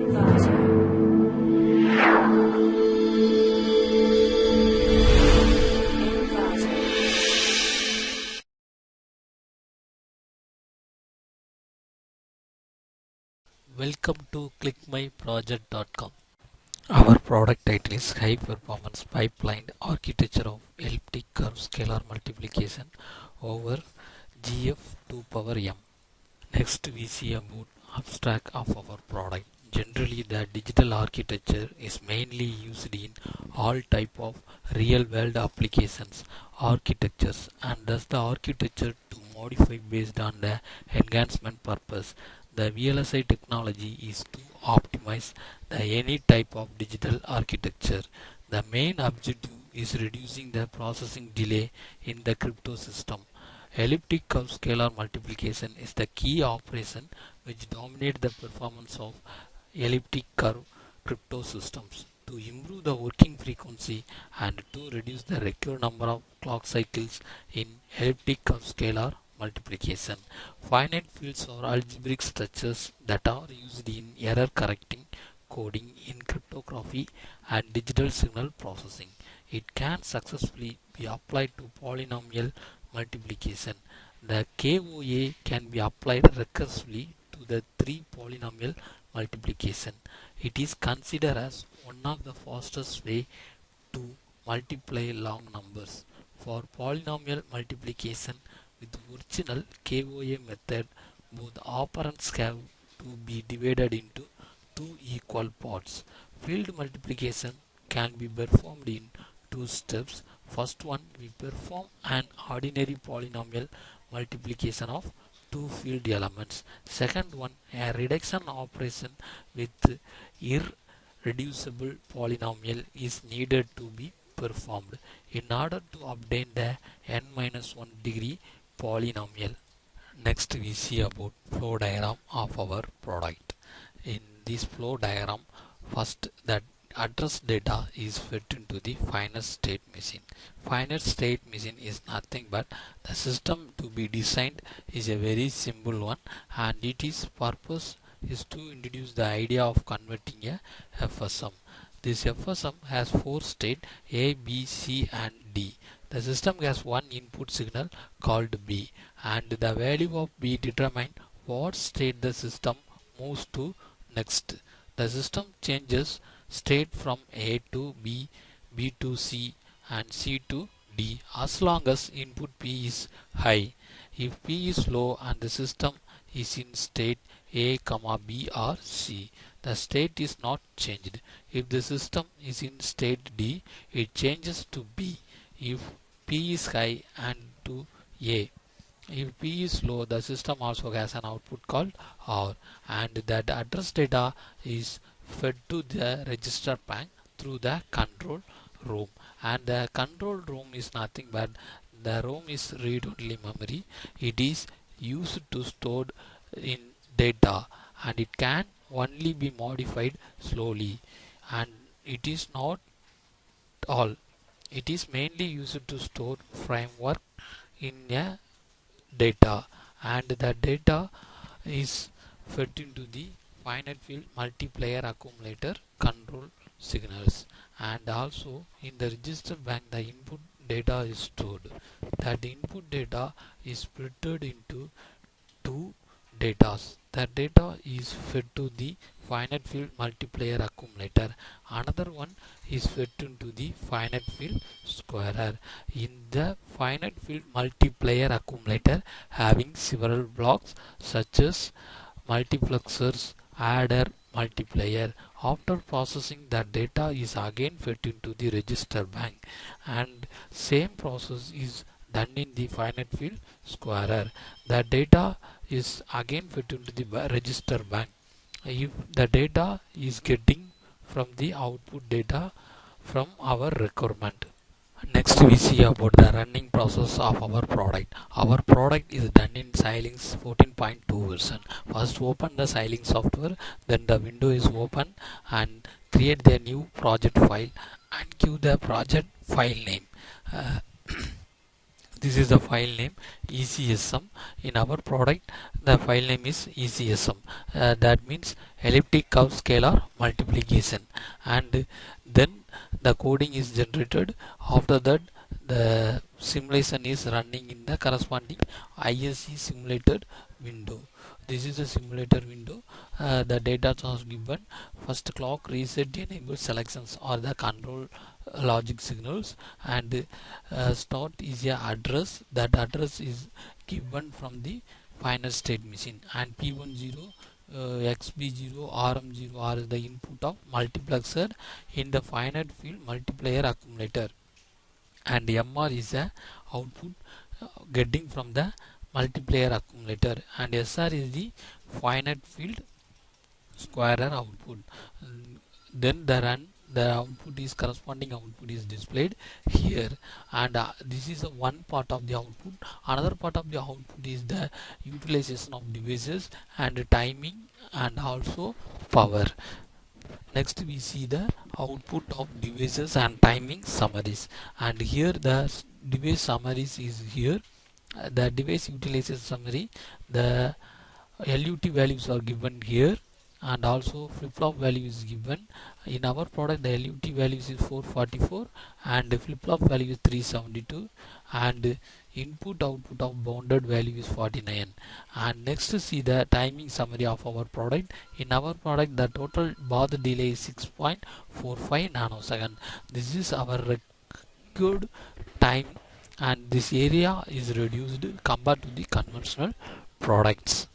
Welcome to clickmyproject.com. Our product title is High Performance Pipeline Architecture of Elliptic Curve Scalar Multiplication over GF to power M. Next we see about abstract of our product. Generally the digital architecture is mainly used in all type of real world applications architectures, and thus the architecture to modify based on the enhancement purpose. The VLSI technology is to optimize the any type of digital architecture. The main objective is reducing the processing delay in the crypto system. Elliptic curve scalar multiplication is the key operation which dominates the performance of elliptic curve crypto systems. To improve the working frequency and to reduce the required number of clock cycles in elliptic curve scalar multiplication, finite fields or algebraic structures that are used in error correcting coding in cryptography and digital signal processing. It can successfully be applied to polynomial multiplication. The KOA can be applied recursively to the 3 polynomial multiplication. It is considered as one of the fastest way to multiply long numbers. For polynomial multiplication with original KOA method, both operands have to be divided into two equal parts. Field multiplication can be performed in two steps. First one, we perform an ordinary polynomial multiplication of two field elements. Second one, a reduction operation with irreducible polynomial is needed to be performed in order to obtain the n-1 degree polynomial. Next we see about flow diagram of our product. In this flow diagram, first that address data is fed into the finite state machine. Finite state machine is nothing but the system to be designed is a very simple one, and its purpose is to introduce the idea of converting a FSM. This FSM has 4 states A, B, C and D. The system has one input signal called B, and the value of B determines what state the system moves to next. The system changes state from A to B, B to C and C to D as long as input P is high. If P is low and the system is in state A, B or C, the state is not changed. If the system is in state D, it changes to B. If P is high and to A. If P is low, the system also has an output called R, and that address data is fed to the register bank through the control room, and the control room is nothing but the room is read-only memory. It is used to store in data, and it can only be modified slowly, and it is not all. It is mainly used to store framework in a data, and the data is fed into the finite field multiplier accumulator control signals, and also in the register bank the input data is stored. That input data is split into two datas. That data is fed to the finite field multiplier accumulator. Another one is fed into the finite field squarer. In the finite field multiplier accumulator having several blocks such as multiplexers, adder, multiplier. After processing, the data is again fed into the register bank, and same process is done in the finite field squarer. The data is again fed into the register bank. If the data is getting from the output data from our requirement. Next we see about the running process of our product. Our product is done in Xilinx 14.2 version. First open the Xilinx software, then the window is open and create the new project file and give the project file name. This is the file name ECSM. In our product, the file name is ECSM. That means elliptic curve scalar multiplication. And then the coding is generated. After that, the simulation is running in the corresponding ISE simulated window. This is the simulator window. The data was given. First clock reset enable selections or the control logic signals, and start is a address. That address is given from the final state machine, and P10 XB0 RM0 are the input of multiplexer in the finite field multiplier accumulator, and MR is a output getting from the multiplier accumulator, and SR is the finite field squarer output. Then the output is corresponding output is displayed here, and this is one part of the output. Another part of the output is the utilization of devices and timing and also power. Next we see the output of devices and timing summaries, and here the device summaries is here. The device utilization summary, the LUT values are given here, and also flip-flop value is given. In our product, the LUT values is 444 and the flip-flop value is 372, and input output of bounded value is 49. And next to see the timing summary of our product. In our product, the total bath delay is 6.45 nanosecond. This is our record time, and this area is reduced compared to the conventional products.